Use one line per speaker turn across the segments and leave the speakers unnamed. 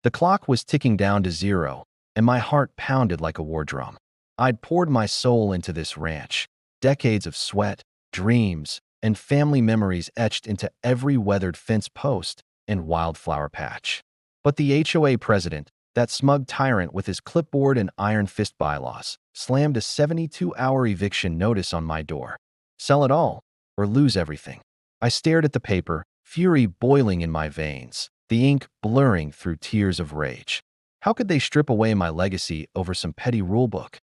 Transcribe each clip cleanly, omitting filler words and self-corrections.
The clock was ticking down to zero, and my heart pounded like a war drum. I'd poured my soul into this ranch, decades of sweat, dreams, and family memories etched into every weathered fence post and wildflower patch. But the HOA president, that smug tyrant with his clipboard and iron fist bylaws, slammed a 72-hour eviction notice on my door. Sell it all, or lose everything. I stared at the paper, fury boiling in my veins, the ink blurring through tears of rage. How could they strip away my legacy over some petty rulebook?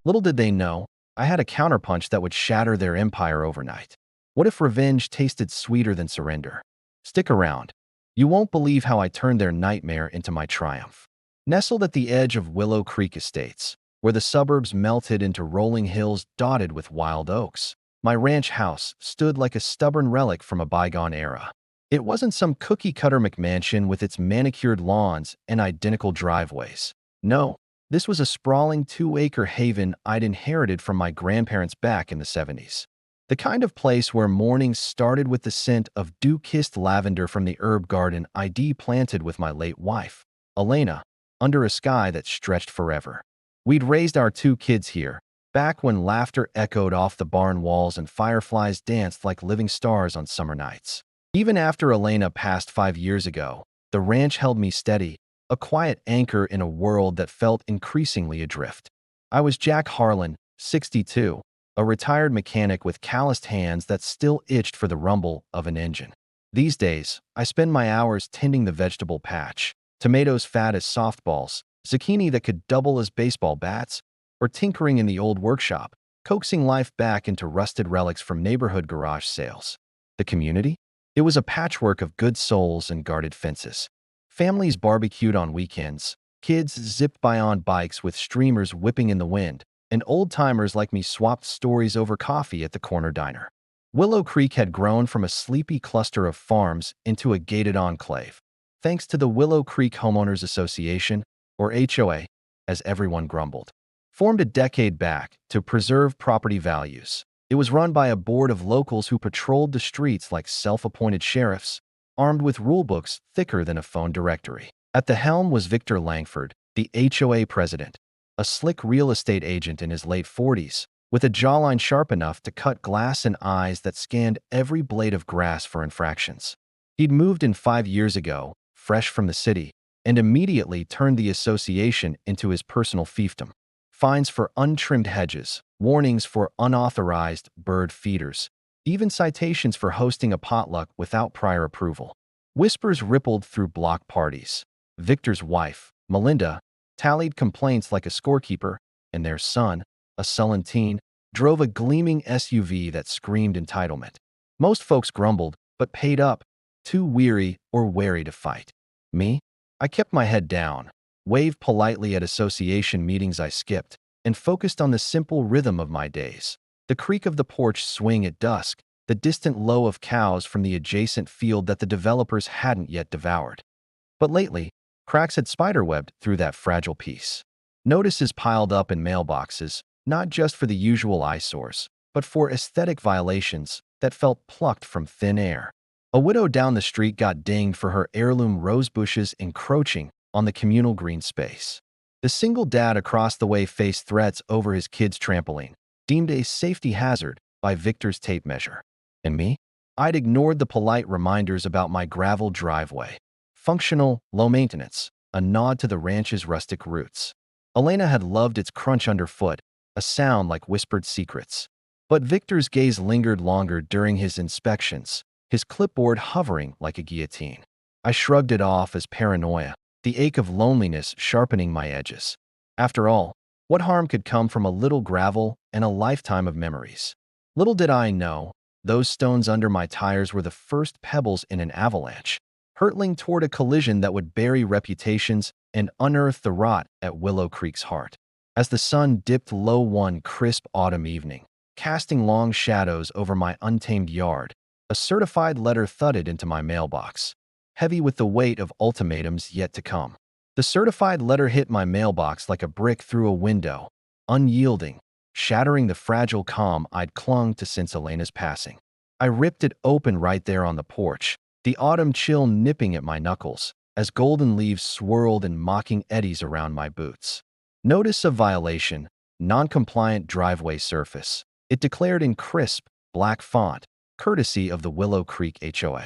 Little did they know, I had a counterpunch that would shatter their empire overnight. What if revenge tasted sweeter than surrender? Stick around. You won't believe how I turned their nightmare into my triumph. Nestled at the edge of Willow Creek Estates, where the suburbs melted into rolling hills dotted with wild oaks, my ranch house stood like a stubborn relic from a bygone era. It wasn't some cookie-cutter McMansion with its manicured lawns and identical driveways. No, this was a sprawling 2-acre haven I'd inherited from my grandparents back in the 70s. The kind of place where mornings started with the scent of dew-kissed lavender from the herb garden I'd planted with my late wife, Elena, under a sky that stretched forever. We'd raised our 2 kids here, back when laughter echoed off the barn walls and fireflies danced like living stars on summer nights. Even after Elena passed 5 years ago, the ranch held me steady, a quiet anchor in a world that felt increasingly adrift. I was Jack Harlan, 62, a retired mechanic with calloused hands that still itched for the rumble of an engine. These days, I spend my hours tending the vegetable patch, tomatoes fat as softballs, zucchini that could double as baseball bats, or tinkering in the old workshop, coaxing life back into rusted relics from neighborhood garage sales. The community? It was a patchwork of good souls and guarded fences. Families barbecued on weekends, kids zipped by on bikes with streamers whipping in the wind, and old-timers like me swapped stories over coffee at the corner diner. Willow Creek had grown from a sleepy cluster of farms into a gated enclave, thanks to the Willow Creek Homeowners Association, or HOA, as everyone grumbled. Formed a decade back to preserve property values, it was run by a board of locals who patrolled the streets like self-appointed sheriffs, armed with rulebooks thicker than a phone directory. At the helm was Victor Langford, the HOA president, a slick real estate agent in his late 40s, with a jawline sharp enough to cut glass and eyes that scanned every blade of grass for infractions. He'd moved in 5 years ago, fresh from the city, and immediately turned the association into his personal fiefdom. Fines for untrimmed hedges, warnings for unauthorized bird feeders, even citations for hosting a potluck without prior approval. Whispers rippled through block parties. Victor's wife, Melinda, tallied complaints like a scorekeeper, and their son, a sullen teen, drove a gleaming SUV that screamed entitlement. Most folks grumbled, but paid up, too weary or wary to fight. Me? I kept my head down, waved politely at association meetings I skipped, and focused on the simple rhythm of my days. The creak of the porch swing at dusk, the distant low of cows from the adjacent field that the developers hadn't yet devoured. But lately, cracks had spiderwebbed through that fragile peace. Notices piled up in mailboxes, not just for the usual eyesores, but for aesthetic violations that felt plucked from thin air. A widow down the street got dinged for her heirloom rose bushes encroaching on the communal green space. The single dad across the way faced threats over his kid's trampoline, deemed a safety hazard by Victor's tape measure. And me? I'd ignored the polite reminders about my gravel driveway. Functional, low maintenance, a nod to the ranch's rustic roots. Elena had loved its crunch underfoot, a sound like whispered secrets. But Victor's gaze lingered longer during his inspections, his clipboard hovering like a guillotine. I shrugged it off as paranoia, the ache of loneliness sharpening my edges. After all, what harm could come from a little gravel and a lifetime of memories? Little did I know, those stones under my tires were the first pebbles in an avalanche, hurtling toward a collision that would bury reputations and unearth the rot at Willow Creek's heart. As the sun dipped low one crisp autumn evening, casting long shadows over my untamed yard, a certified letter thudded into my mailbox, heavy with the weight of ultimatums yet to come. The certified letter hit my mailbox like a brick through a window, unyielding, shattering the fragile calm I'd clung to since Elena's passing. I ripped it open right there on the porch, the autumn chill nipping at my knuckles, as golden leaves swirled in mocking eddies around my boots. Notice of violation, non-compliant driveway surface. It declared in crisp, black font, courtesy of the Willow Creek HOA.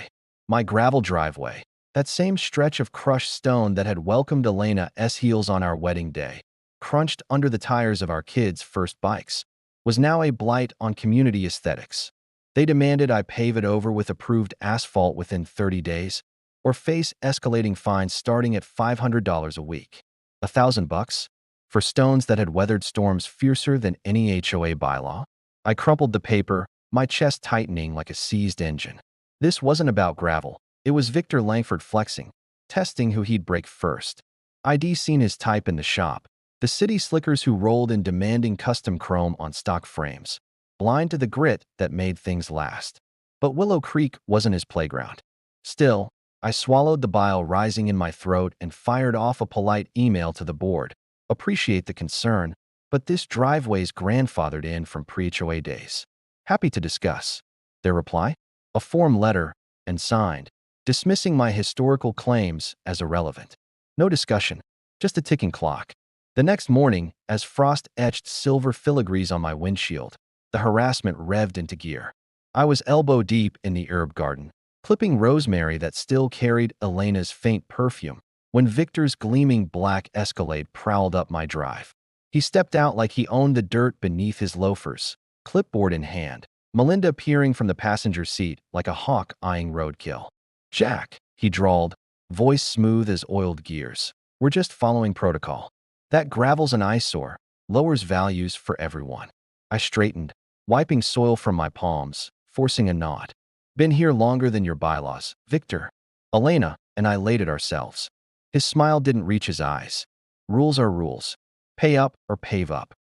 My gravel driveway, that same stretch of crushed stone that had welcomed Elena's heels on our wedding day, crunched under the tires of our kids' first bikes, was now a blight on community aesthetics. They demanded I pave it over with approved asphalt within 30 days, or face escalating fines starting at $500 a week. $1,000 for stones that had weathered storms fiercer than any HOA bylaw? I crumpled the paper, my chest tightening like a seized engine. This wasn't about gravel. It was Victor Langford flexing, testing who he'd break first. I'd seen his type in the shop, the city slickers who rolled in demanding custom chrome on stock frames, blind to the grit that made things last. But Willow Creek wasn't his playground. Still, I swallowed the bile rising in my throat and fired off a polite email to the board. Appreciate the concern, but this driveway's grandfathered in from pre-HOA days. Happy to discuss. Their reply? A form letter, and signed, dismissing my historical claims as irrelevant. No discussion, just a ticking clock. The next morning, as frost etched silver filigrees on my windshield, the harassment revved into gear. I was elbow deep in the herb garden, clipping rosemary that still carried Elena's faint perfume, when Victor's gleaming black Escalade prowled up my drive. He stepped out like he owned the dirt beneath his loafers, clipboard in hand, Melinda peering from the passenger seat like a hawk eyeing roadkill. "Jack," he drawled, voice smooth as oiled gears. "We're just following protocol. That gravel's an eyesore, lowers values for everyone." I straightened, wiping soil from my palms, forcing a nod. "Been here longer than your bylaws, Victor." Elena and I laid it ourselves. His smile didn't reach his eyes. Rules are rules. Pay up or pave up.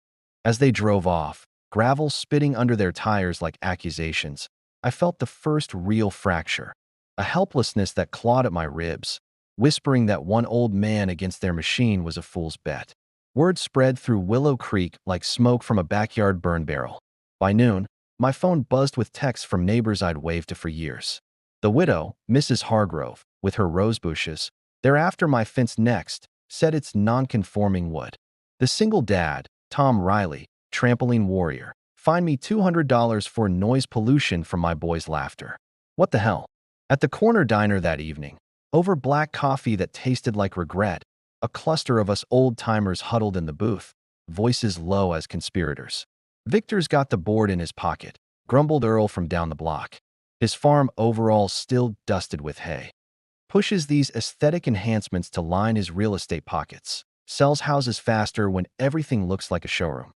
As they drove off, gravel spitting under their tires like accusations, I felt the first real fracture, a helplessness that clawed at my ribs, whispering that one old man against their machine was a fool's bet. Word spread through Willow Creek like smoke from a backyard burn barrel. By noon, my phone buzzed with texts from neighbors I'd waved to for years. The widow, Mrs. Hargrove, with her rose bushes, thereafter my fence next, said it's non-conforming wood. The single dad, Tom Riley, trampoline warrior, fined me $200 for noise pollution from my boy's laughter. What the hell? At the corner diner that evening, over black coffee that tasted like regret, a cluster of us old-timers huddled in the booth, voices low as conspirators. "Victor's got the board in his pocket," grumbled Earl from down the block. His farm overalls still dusted with hay. "Pushes these aesthetic enhancements to line his real estate pockets. Sells houses faster when everything looks like a showroom."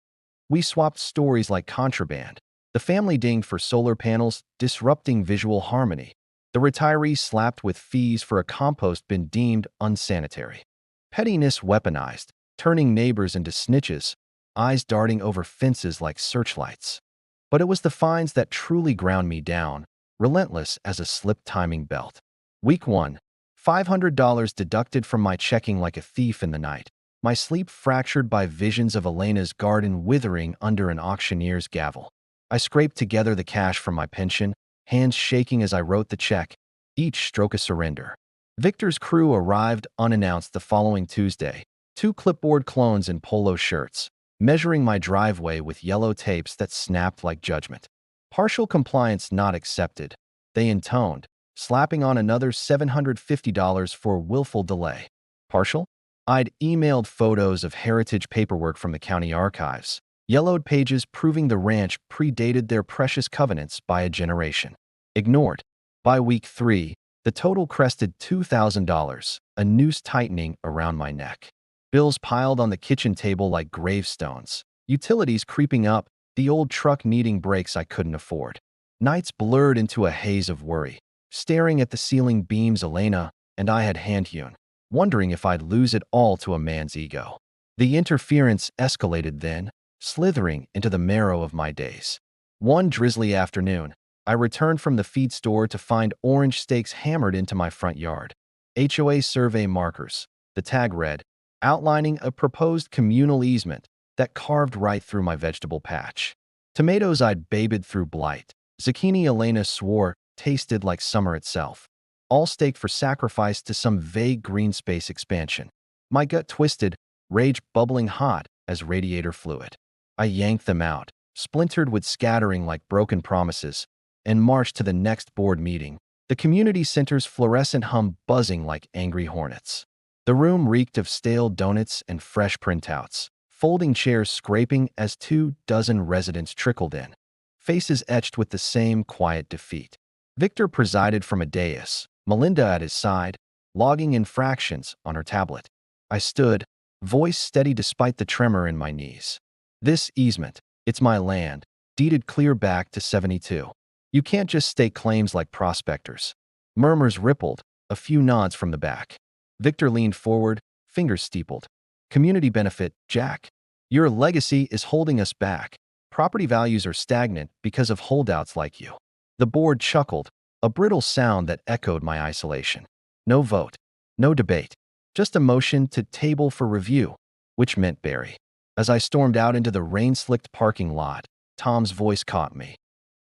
We swapped stories like contraband. The family dinged for solar panels, disrupting visual harmony. The retiree slapped with fees for a compost bin deemed unsanitary. Pettiness weaponized, turning neighbors into snitches, eyes darting over fences like searchlights. But it was the fines that truly ground me down, relentless as a slip timing belt. Week 1, $500 deducted from my checking like a thief in the night. My sleep fractured by visions of Elena's garden withering under an auctioneer's gavel. I scraped together the cash from my pension, hands shaking as I wrote the check, each stroke a surrender. Victor's crew arrived unannounced the following Tuesday, 2 clipboard clones in polo shirts, measuring my driveway with yellow tapes that snapped like judgment. "Partial compliance not accepted," they intoned, slapping on another $750 for willful delay. Partial? I'd emailed photos of heritage paperwork from the county archives, yellowed pages proving the ranch predated their precious covenants by a generation. Ignored. By week 3, the total crested $2,000, a noose tightening around my neck. Bills piled on the kitchen table like gravestones, utilities creeping up, the old truck needing brakes I couldn't afford. Nights blurred into a haze of worry, staring at the ceiling beams Elena and I had hand-hewn, wondering if I'd lose it all to a man's ego. The interference escalated then, slithering into the marrow of my days. One drizzly afternoon, I returned from the feed store to find orange stakes hammered into my front yard. HOA survey markers, the tag read, outlining a proposed communal easement that carved right through my vegetable patch. Tomatoes I'd babied through blight. Zucchini Elena swore tasted like summer itself. all staked for sacrifice to some vague green space expansion. My gut twisted, rage bubbling hot as radiator fluid. I yanked them out, splintered with scattering like broken promises, and marched to the next board meeting, the community center's fluorescent hum buzzing like angry hornets. The room reeked of stale donuts and fresh printouts, folding chairs scraping as 24 residents trickled in, faces etched with the same quiet defeat. Victor presided from a dais, Melinda at his side, logging infractions on her tablet. I stood, voice steady despite the tremor in my knees. This easement, it's my land, deeded clear back to 72. You can't just stake claims like prospectors. Murmurs rippled, a few nods from the back. Victor leaned forward, fingers steepled. Community benefit, Jack. Your legacy is holding us back. Property values are stagnant because of holdouts like you. The board chuckled, a brittle sound that echoed my isolation. No vote, no debate, just a motion to table for review, which meant Barry. As I stormed out into the rain-slicked parking lot, Tom's voice caught me.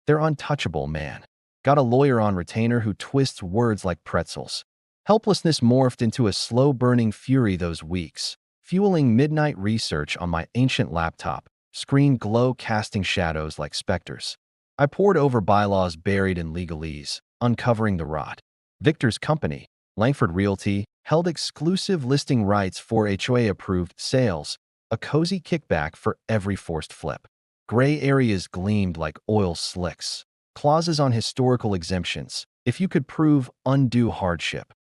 They're untouchable, man. Got a lawyer on retainer who twists words like pretzels. Helplessness morphed into a slow-burning fury those weeks, fueling midnight research on my ancient laptop, screen glow casting shadows like specters. I pored over bylaws buried in legalese, uncovering the rot. Victor's company, Langford Realty, held exclusive listing rights for HOA-approved sales, a cozy kickback for every forced flip. Gray areas gleamed like oil slicks, clauses on historical exemptions, if you could prove undue hardship.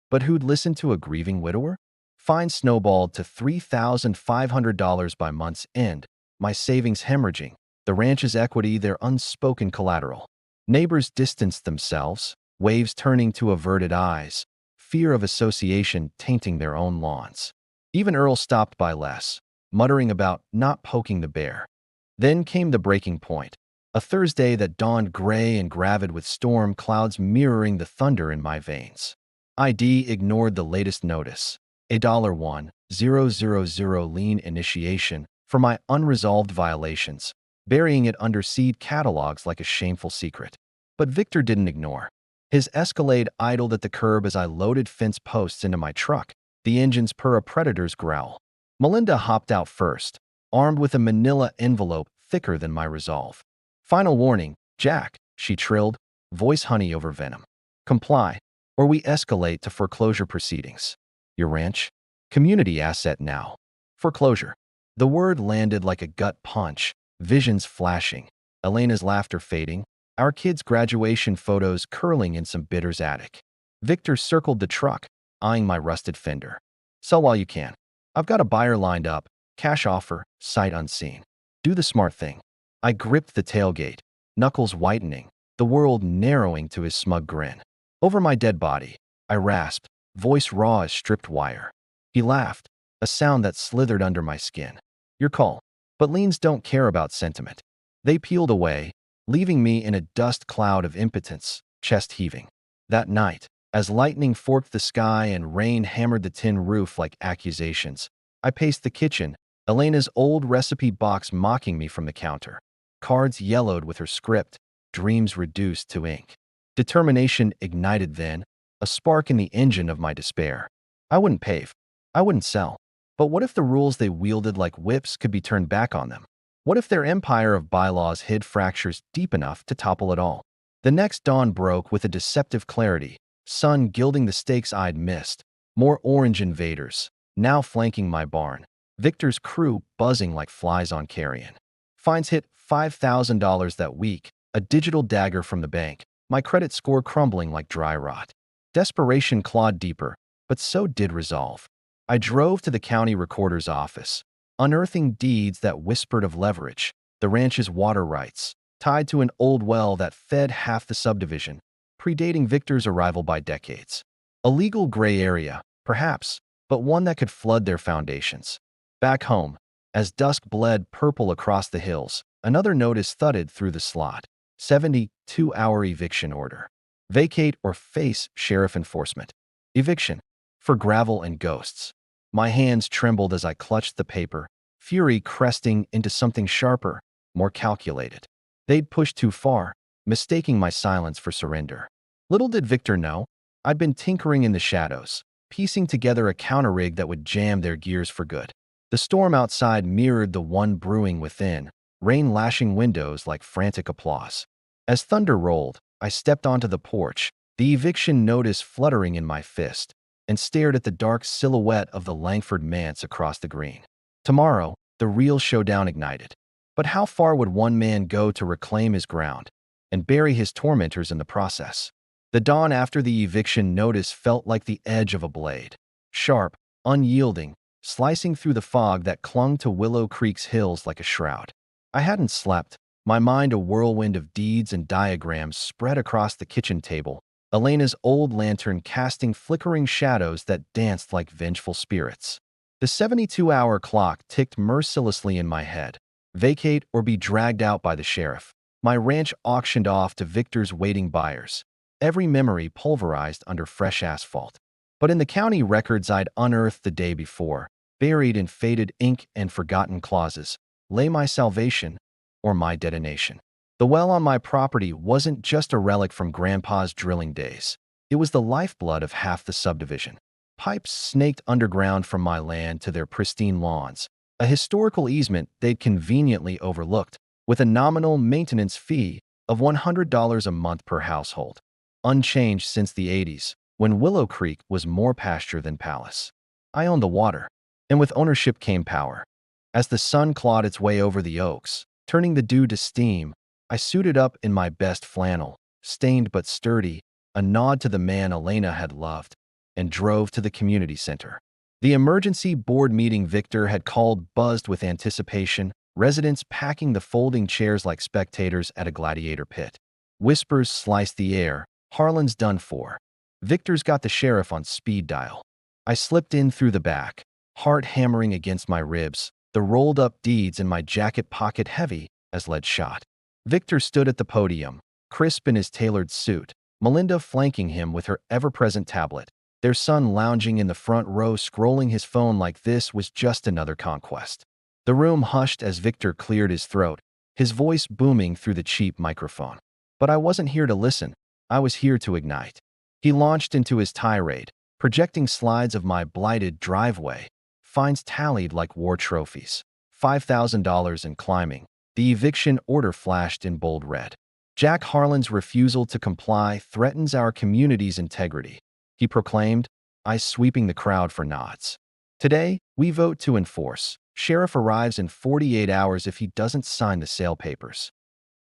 But who'd listen to a grieving widower? Fines snowballed to $3,500 by month's end, my savings hemorrhaging, the ranch's equity their unspoken collateral. Neighbors distanced themselves, waves turning to averted eyes, fear of association tainting their own lawns. Even Earl stopped by less, muttering about not poking the bear. Then came the breaking point, a Thursday that dawned gray and gravid with storm clouds mirroring the thunder in my veins. ID ignored the latest notice, a $1,000 lien initiation for my unresolved violations, burying it under seed catalogs like a shameful secret. But Victor didn't ignore. His Escalade idled at the curb as I loaded fence posts into my truck, the engines per a predator's growl. Melinda hopped out first, armed with a manila envelope thicker than my resolve. Final warning, Jack, she trilled, voice honey over venom. Comply, or we escalate to foreclosure proceedings. Your ranch? Community asset now. Foreclosure. The word landed like a gut punch, visions flashing, Elena's laughter fading, our kids' graduation photos curling in some bitter's attic. Victor circled the truck, eyeing my rusted fender. Sell while you can. I've got a buyer lined up, cash offer, sight unseen. Do the smart thing. I gripped the tailgate, knuckles whitening, the world narrowing to his smug grin. Over my dead body, I rasped, voice raw as stripped wire. He laughed, a sound that slithered under my skin. Your call. But liens don't care about sentiment. They peeled away, leaving me in a dust cloud of impotence, chest heaving. That night, as lightning forked the sky and rain hammered the tin roof like accusations, I paced the kitchen, Elena's old recipe box mocking me from the counter. Cards yellowed with her script, dreams reduced to ink. Determination ignited then, a spark in the engine of my despair. I wouldn't pave. I wouldn't sell. But what if the rules they wielded like whips could be turned back on them? What if their empire of bylaws hid fractures deep enough to topple it all? The next dawn broke with a deceptive clarity, sun gilding the stakes-eyed mist, more orange invaders, now flanking my barn, Victor's crew buzzing like flies on carrion. Fines hit $5,000 that week, a digital dagger from the bank, my credit score crumbling like dry rot. Desperation clawed deeper, but so did resolve. I drove to the county recorder's office, unearthing deeds that whispered of leverage, the ranch's water rights, tied to an old well that fed half the subdivision, predating Victor's arrival by decades. A legal gray area, perhaps, but one that could flood their foundations. Back home, as dusk bled purple across the hills, another notice thudded through the slot. 72-hour eviction order. Vacate or face sheriff enforcement. Eviction. For gravel and ghosts. My hands trembled as I clutched the paper, fury cresting into something sharper, more calculated. They'd pushed too far, mistaking my silence for surrender. Little did Victor know, I'd been tinkering in the shadows, piecing together a counter-rig that would jam their gears for good. The storm outside mirrored the one brewing within, rain lashing windows like frantic applause. As thunder rolled, I stepped onto the porch, the eviction notice fluttering in my fist, and stared at the dark silhouette of the Langford manse across the green. Tomorrow, the real showdown ignited. But how far would one man go to reclaim his ground and bury his tormentors in the process? The dawn after the eviction notice felt like the edge of a blade, sharp, unyielding, slicing through the fog that clung to Willow Creek's hills like a shroud. I hadn't slept, my mind a whirlwind of deeds and diagrams spread across the kitchen table, Elena's old lantern casting flickering shadows that danced like vengeful spirits. The 72-hour clock ticked mercilessly in my head. Vacate or be dragged out by the sheriff. My ranch auctioned off to Victor's waiting buyers. Every memory pulverized under fresh asphalt. But in the county records I'd unearthed the day before, buried in faded ink and forgotten clauses, lay my salvation or my detonation. The well on my property wasn't just a relic from Grandpa's drilling days. It was the lifeblood of half the subdivision. Pipes snaked underground from my land to their pristine lawns, a historical easement they'd conveniently overlooked, with a nominal maintenance fee of $100 a month per household, unchanged since the 80s, when Willow Creek was more pasture than palace. I owned the water, and with ownership came power. As the sun clawed its way over the oaks, turning the dew to steam, I suited up in my best flannel, stained but sturdy, a nod to the man Elena had loved, and drove to the community center. The emergency board meeting Victor had called buzzed with anticipation, residents packing the folding chairs like spectators at a gladiator pit. Whispers sliced the air. Harlan's done for. Victor's got the sheriff on speed dial. I slipped in through the back, heart hammering against my ribs, the rolled-up deeds in my jacket pocket heavy as lead shot. Victor stood at the podium, crisp in his tailored suit, Melinda flanking him with her ever-present tablet, their son lounging in the front row scrolling his phone like this was just another conquest. The room hushed as Victor cleared his throat, his voice booming through the cheap microphone. But I wasn't here to listen. I was here to ignite. He launched into his tirade, projecting slides of my blighted driveway, fines tallied like war trophies, $5,000 and climbing. The eviction order flashed in bold red. Jack Harlan's refusal to comply threatens our community's integrity, he proclaimed, eyes sweeping the crowd for nods. Today, we vote to enforce. Sheriff arrives in 48 hours if he doesn't sign the sale papers.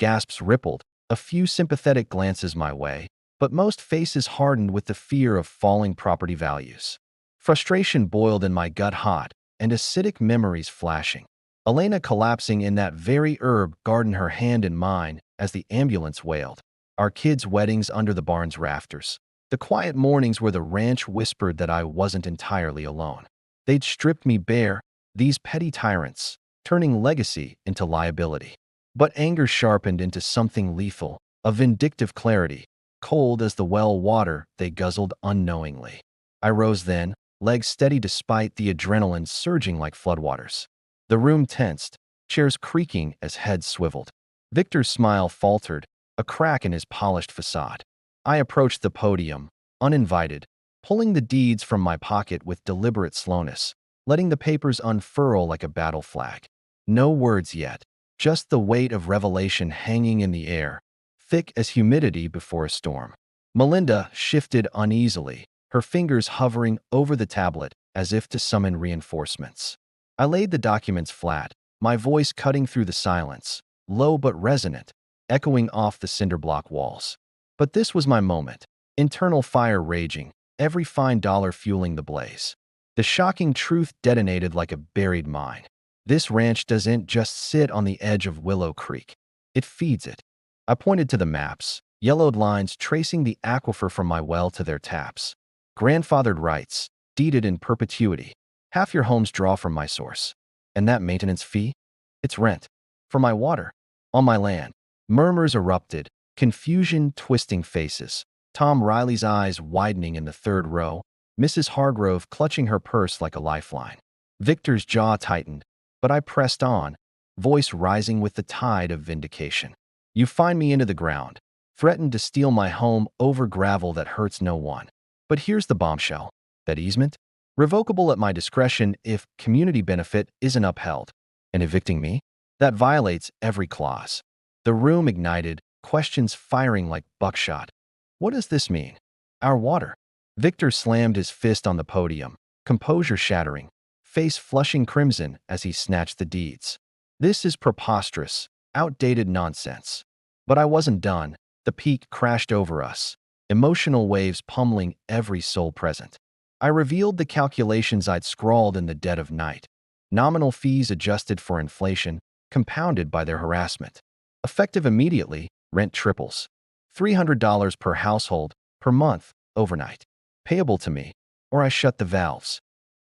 Gasps rippled, a few sympathetic glances my way, but most faces hardened with the fear of falling property values. Frustration boiled in my gut hot, and acidic memories flashing. Elena collapsing in that very herb garden, her hand in mine, as the ambulance wailed. Our kids' weddings under the barn's rafters. The quiet mornings where the ranch whispered that I wasn't entirely alone. They'd stripped me bare, these petty tyrants, turning legacy into liability. But anger sharpened into something lethal, a vindictive clarity, cold as the well water they guzzled unknowingly. I rose then, legs steady despite the adrenaline surging like floodwaters. The room tensed, chairs creaking as heads swiveled. Victor's smile faltered, a crack in his polished facade. I approached the podium, uninvited, pulling the deeds from my pocket with deliberate slowness, letting the papers unfurl like a battle flag. No words yet, just the weight of revelation hanging in the air, thick as humidity before a storm. Melinda shifted uneasily, her fingers hovering over the tablet as if to summon reinforcements. I laid the documents flat, my voice cutting through the silence, low but resonant, echoing off the cinderblock walls. But this was my moment, internal fire raging, every fine dollar fueling the blaze. The shocking truth detonated like a buried mine. This ranch doesn't just sit on the edge of Willow Creek. It feeds it. I pointed to the maps, yellowed lines tracing the aquifer from my well to their taps. Grandfathered rights, deeded in perpetuity. Half your homes draw from my source. And that maintenance fee? It's rent. For my water. On my land. Murmurs erupted, confusion twisting faces. Tom Riley's eyes widening in the third row, Mrs. Hargrove clutching her purse like a lifeline. Victor's jaw tightened, but I pressed on, voice rising with the tide of vindication. You find me into the ground, threatened to steal my home over gravel that hurts no one. But here's the bombshell. That easement? Revocable at my discretion if community benefit isn't upheld. And evicting me? That violates every clause. The room ignited, questions firing like buckshot. What does this mean? Our water. Victor slammed his fist on the podium, composure shattering, face flushing crimson as he snatched the deeds. This is preposterous, outdated nonsense. But I wasn't done. The peak crashed over us, emotional waves pummeling every soul present. I revealed the calculations I'd scrawled in the dead of night. Nominal fees adjusted for inflation, compounded by their harassment. Effective immediately, rent triples. $300 per household, per month, overnight. Payable to me, or I shut the valves.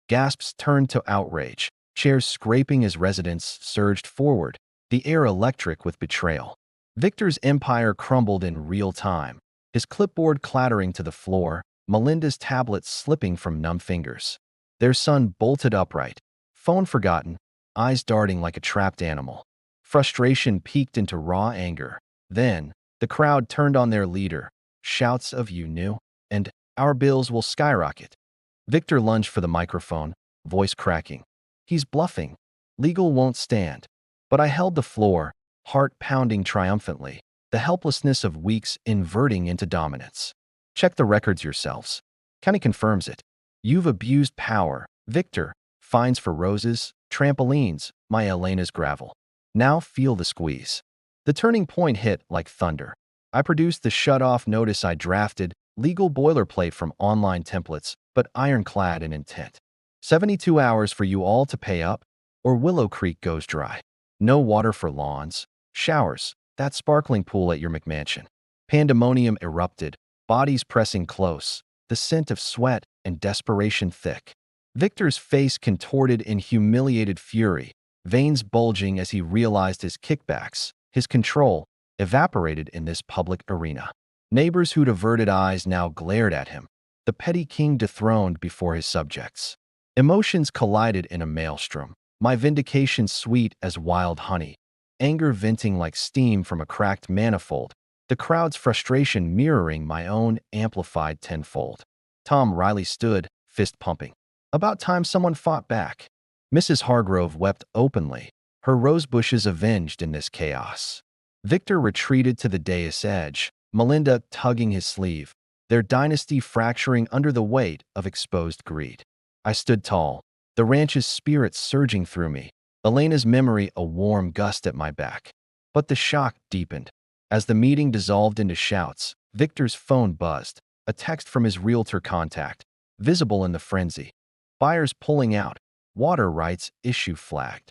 Gasps turned to outrage, chairs scraping as residents surged forward, the air electric with betrayal. Victor's empire crumbled in real time, his clipboard clattering to the floor, Melinda's tablet slipping from numb fingers. Their son bolted upright, phone forgotten, eyes darting like a trapped animal. Frustration peaked into raw anger. Then, the crowd turned on their leader, shouts of "you knew," and "our bills will skyrocket." Victor lunged for the microphone, voice cracking. He's bluffing. Legal won't stand. But I held the floor, heart pounding triumphantly, the helplessness of weeks inverting into dominance. Check the records yourselves. County confirms it. You've abused power. Victor, fines for roses, trampolines, my Elena's gravel. Now feel the squeeze. The turning point hit like thunder. I produced the shut-off notice I drafted, legal boilerplate from online templates, but ironclad in intent. 72 hours for you all to pay up, or Willow Creek goes dry. No water for lawns, showers, that sparkling pool at your McMansion. Pandemonium erupted, bodies pressing close, the scent of sweat and desperation thick. Victor's face contorted in humiliated fury, veins bulging as he realized his kickbacks, his control, evaporated in this public arena. Neighbors who'd averted eyes now glared at him, the petty king dethroned before his subjects. Emotions collided in a maelstrom, my vindication sweet as wild honey, anger venting like steam from a cracked manifold, the crowd's frustration mirroring my own amplified tenfold. Tom Riley stood, fist pumping. About time someone fought back. Mrs. Hargrove wept openly, her rosebushes avenged in this chaos. Victor retreated to the dais edge, Melinda tugging his sleeve, their dynasty fracturing under the weight of exposed greed. I stood tall, the ranch's spirit surging through me, Elena's memory a warm gust at my back. But the shock deepened. As the meeting dissolved into shouts, Victor's phone buzzed, a text from his realtor contact, visible in the frenzy. Buyers pulling out, water rights issue flagged.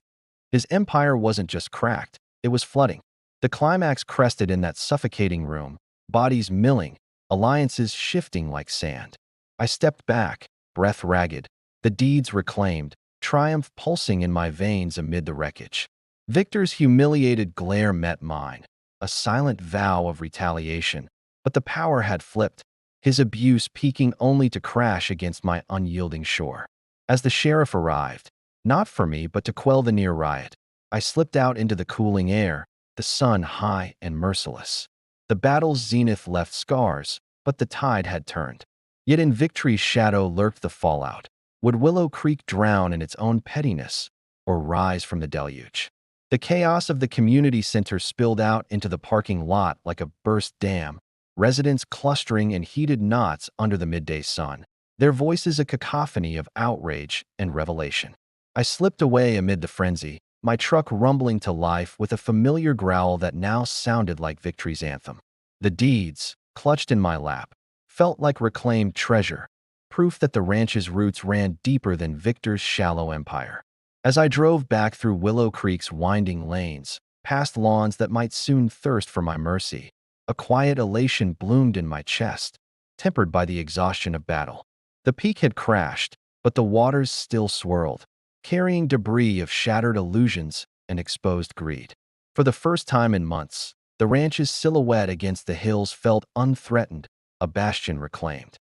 His empire wasn't just cracked, it was flooding. The climax crested in that suffocating room, bodies milling, alliances shifting like sand. I stepped back, breath ragged, the deeds reclaimed, triumph pulsing in my veins amid the wreckage. Victor's humiliated glare met mine, a silent vow of retaliation, but the power had flipped, his abuse peaking only to crash against my unyielding shore. As the sheriff arrived, not for me but to quell the near riot, I slipped out into the cooling air, the sun high and merciless. The battle's zenith left scars, but the tide had turned. Yet in victory's shadow lurked the fallout. Would Willow Creek drown in its own pettiness, or rise from the deluge? The chaos of the community center spilled out into the parking lot like a burst dam, residents clustering in heated knots under the midday sun, their voices a cacophony of outrage and revelation. I slipped away amid the frenzy, my truck rumbling to life with a familiar growl that now sounded like victory's anthem. The deeds, clutched in my lap, felt like reclaimed treasure, proof that the ranch's roots ran deeper than Victor's shallow empire. As I drove back through Willow Creek's winding lanes, past lawns that might soon thirst for my mercy, a quiet elation bloomed in my chest, tempered by the exhaustion of battle. The peak had crashed, but the waters still swirled, carrying debris of shattered illusions and exposed greed. For the first time in months, the ranch's silhouette against the hills felt unthreatened, a bastion reclaimed.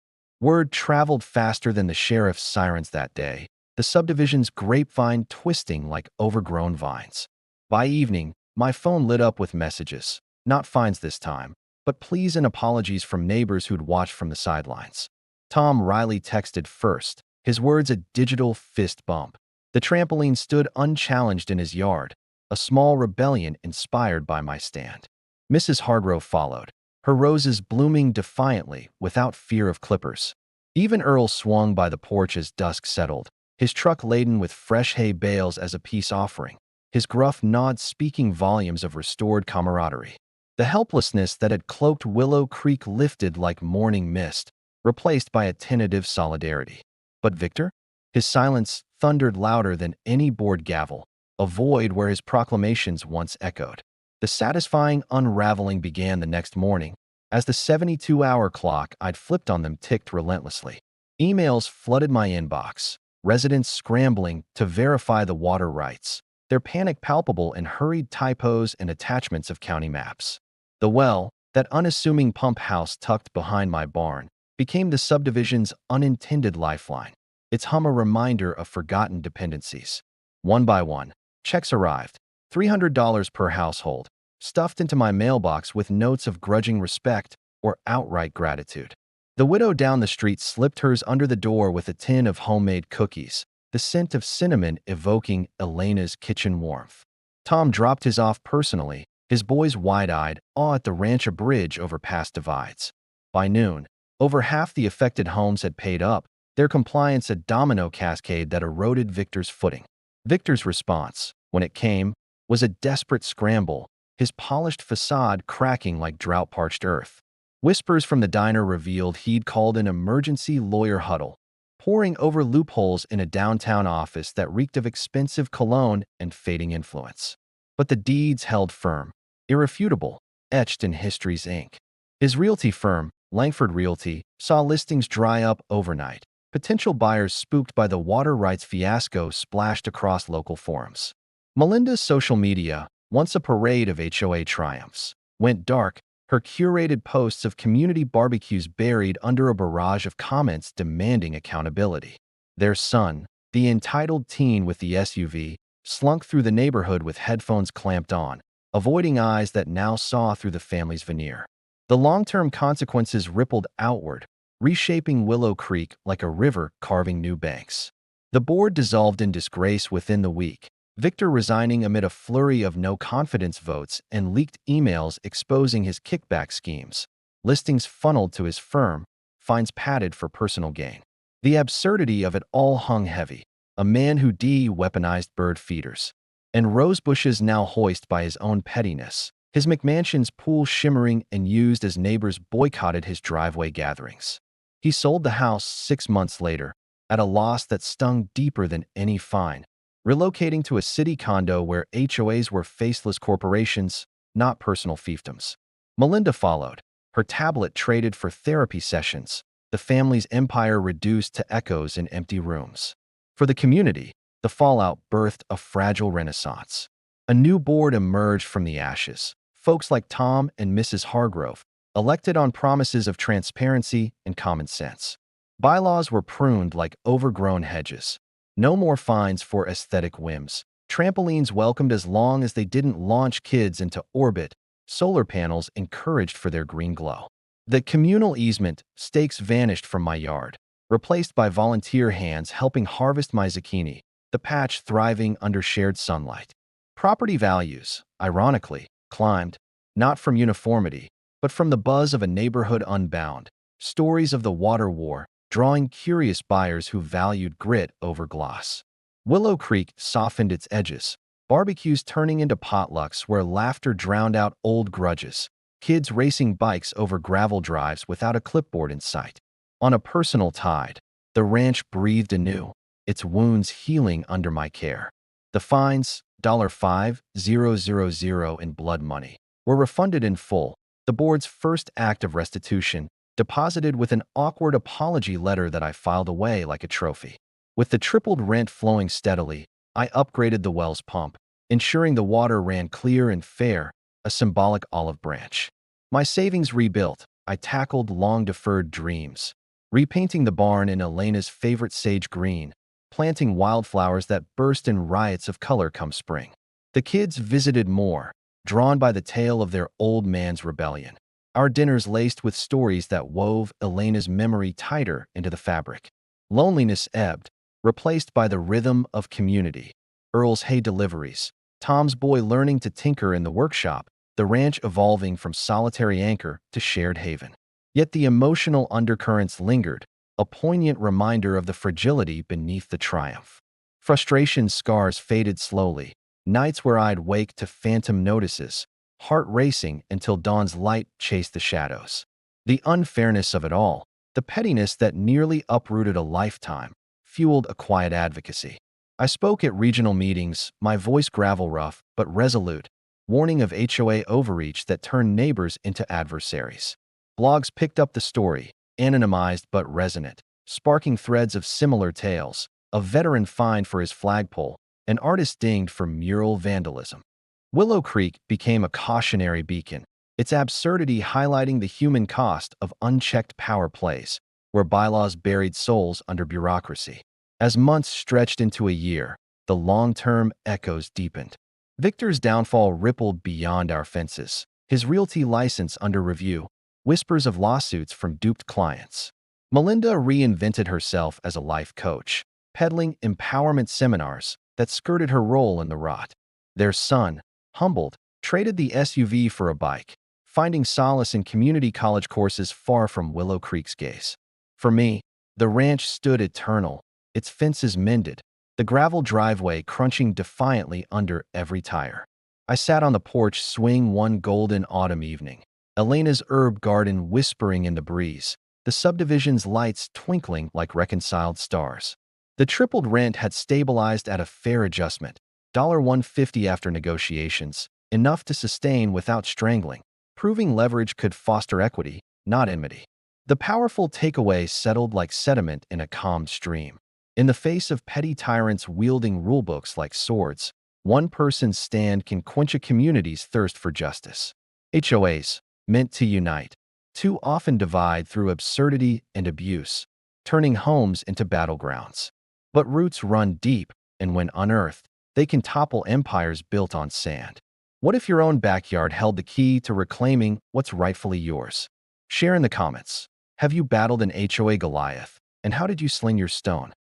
Word traveled faster than the sheriff's sirens that day, the subdivision's grapevine twisting like overgrown vines. By evening, my phone lit up with messages, not fines this time, but pleas and apologies from neighbors who'd watched from the sidelines. Tom Riley texted first, his words a digital fist bump. The trampoline stood unchallenged in his yard, a small rebellion inspired by my stand. Mrs. Hargrove followed, her roses blooming defiantly without fear of clippers. Even Earl swung by the porch as dusk settled, his truck laden with fresh hay bales as a peace offering, his gruff nod speaking volumes of restored camaraderie. The helplessness that had cloaked Willow Creek lifted like morning mist, replaced by a tentative solidarity. But Victor? His silence thundered louder than any board gavel, a void where his proclamations once echoed. The satisfying unraveling began the next morning, as the 72-hour clock I'd flipped on them ticked relentlessly. Emails flooded my inbox, residents scrambling to verify the water rights, their panic palpable in hurried typos and attachments of county maps. The well, that unassuming pump house tucked behind my barn, became the subdivision's unintended lifeline, its hum a reminder of forgotten dependencies. One by one, checks arrived, $300 per household, stuffed into my mailbox with notes of grudging respect or outright gratitude. The widow down the street slipped hers under the door with a tin of homemade cookies, the scent of cinnamon evoking Elena's kitchen warmth. Tom dropped his off personally, his boys wide-eyed, awe at the Rancha Bridge over past divides. By noon, over half the affected homes had paid up, their compliance a domino cascade that eroded Victor's footing. Victor's response, when it came, was a desperate scramble, his polished facade cracking like drought-parched earth. Whispers from the diner revealed he'd called an emergency lawyer huddle, poring over loopholes in a downtown office that reeked of expensive cologne and fading influence. But the deeds held firm, irrefutable, etched in history's ink. His realty firm, Langford Realty, saw listings dry up overnight. Potential buyers spooked by the water rights fiasco splashed across local forums. Melinda's social media, once a parade of HOA triumphs, went dark, her curated posts of community barbecues buried under a barrage of comments demanding accountability. Their son, the entitled teen with the SUV, slunk through the neighborhood with headphones clamped on, avoiding eyes that now saw through the family's veneer. The long-term consequences rippled outward, reshaping Willow Creek like a river carving new banks. The board dissolved in disgrace within the week, Victor resigning amid a flurry of no-confidence votes and leaked emails exposing his kickback schemes, listings funneled to his firm, fines padded for personal gain. The absurdity of it all hung heavy, a man who de-weaponized bird feeders, and rose bushes now hoist by his own pettiness, his McMansion's pool shimmering and used as neighbors boycotted his driveway gatherings. He sold the house 6 months later, at a loss that stung deeper than any fine, relocating to a city condo where HOAs were faceless corporations, not personal fiefdoms. Melinda followed, her tablet traded for therapy sessions, the family's empire reduced to echoes in empty rooms. For the community, the fallout birthed a fragile renaissance. A new board emerged from the ashes, folks like Tom and Mrs. Hargrove, elected on promises of transparency and common sense. Bylaws were pruned like overgrown hedges. No more fines for aesthetic whims. Trampolines welcomed as long as they didn't launch kids into orbit. Solar panels encouraged for their green glow. The communal easement stakes vanished from my yard, replaced by volunteer hands helping harvest my zucchini, the patch thriving under shared sunlight. Property values, ironically, climbed, not from uniformity, but from the buzz of a neighborhood unbound. Stories of the water war, drawing curious buyers who valued grit over gloss. Willow Creek softened its edges, barbecues turning into potlucks where laughter drowned out old grudges, kids racing bikes over gravel drives without a clipboard in sight. On a personal tide, the ranch breathed anew, its wounds healing under my care. The fines, $5,000 in blood money, were refunded in full, the board's first act of restitution, deposited with an awkward apology letter that I filed away like a trophy. With the tripled rent flowing steadily, I upgraded the well's pump, ensuring the water ran clear and fair, a symbolic olive branch. My savings rebuilt, I tackled long-deferred dreams, repainting the barn in Elena's favorite sage green, planting wildflowers that burst in riots of color come spring. The kids visited more, drawn by the tale of their old man's rebellion. our dinners laced with stories that wove Elena's memory tighter into the fabric. Loneliness ebbed, replaced by the rhythm of community. Earl's hay deliveries, Tom's boy learning to tinker in the workshop, the ranch evolving from solitary anchor to shared haven. Yet the emotional undercurrents lingered, a poignant reminder of the fragility beneath the triumph. Frustration scars faded slowly, nights where I'd wake to phantom notices, heart racing until dawn's light chased the shadows. The unfairness of it all, the pettiness that nearly uprooted a lifetime, fueled a quiet advocacy. I spoke at regional meetings, my voice gravel rough but resolute, warning of HOA overreach that turned neighbors into adversaries. Blogs picked up the story, anonymized but resonant, sparking threads of similar tales, a veteran fined for his flagpole, an artist dinged for mural vandalism. Willow Creek became a cautionary beacon, its absurdity highlighting the human cost of unchecked power plays, where bylaws buried souls under bureaucracy. As months stretched into a year, the long-term echoes deepened. Victor's downfall rippled beyond our fences, his realty license under review, whispers of lawsuits from duped clients. Melinda reinvented herself as a life coach, peddling empowerment seminars that skirted her role in the rot. Their son, humbled, traded the SUV for a bike, finding solace in community college courses far from Willow Creek's gaze. For me, the ranch stood eternal, its fences mended, the gravel driveway crunching defiantly under every tire. I sat on the porch swing one golden autumn evening, Elena's herb garden whispering in the breeze, the subdivision's lights twinkling like reconciled stars. The tripled rent had stabilized at a fair adjustment, $150 after negotiations, enough to sustain without strangling, proving leverage could foster equity, not enmity. The powerful takeaway settled like sediment in a calmed stream. In the face of petty tyrants wielding rulebooks like swords, one person's stand can quench a community's thirst for justice. HOAs, meant to unite, too often divide through absurdity and abuse, turning homes into battlegrounds. But roots run deep, and when unearthed, they can topple empires built on sand. What if your own backyard held the key to reclaiming what's rightfully yours? Share in the comments. Have you battled an HOA Goliath, and how did you sling your stone?